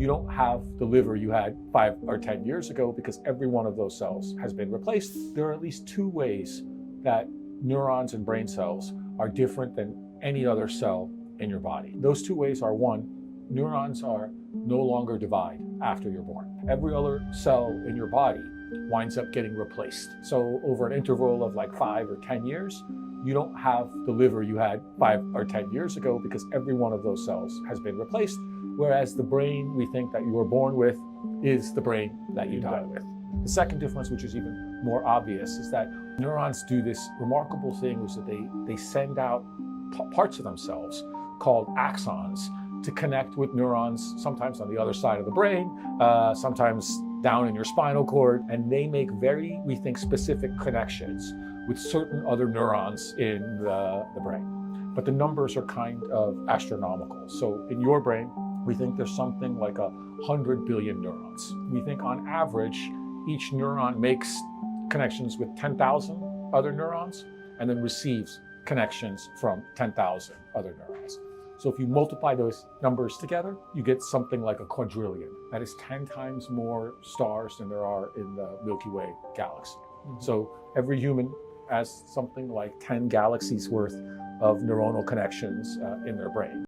you don't have the liver you had 5 or 10 years ago because every one of those cells has been replaced. There are at least 2 ways that neurons and brain cells are different than any other cell in your body. Those 2 ways are: 1, neurons are no longer divide after you're born. Every other cell in your body winds up getting replaced. So over an interval of like 5 or 10 years, you don't have the liver you had 5 or 10 years ago because every one of those cells has been replaced. Whereas the brain we think that you were born with is the brain that you die with. The second difference, which is even more obvious, is that neurons do this remarkable thing, which is that they send out parts of themselves called axons to connect with neurons, sometimes on the other side of the brain, sometimes down in your spinal cord, and they make very, we think, specific connections with certain other neurons in the brain. But the numbers are kind of astronomical. So in your brain, we think there's something like 100 billion neurons. We think on average, each neuron makes connections with 10,000 other neurons and then receives connections from 10,000 other neurons. So if you multiply those numbers together, you get something like a quadrillion. That is 10 times more stars than there are in the Milky Way galaxy. So every human has something like 10 galaxies worth of neuronal connections in their brain.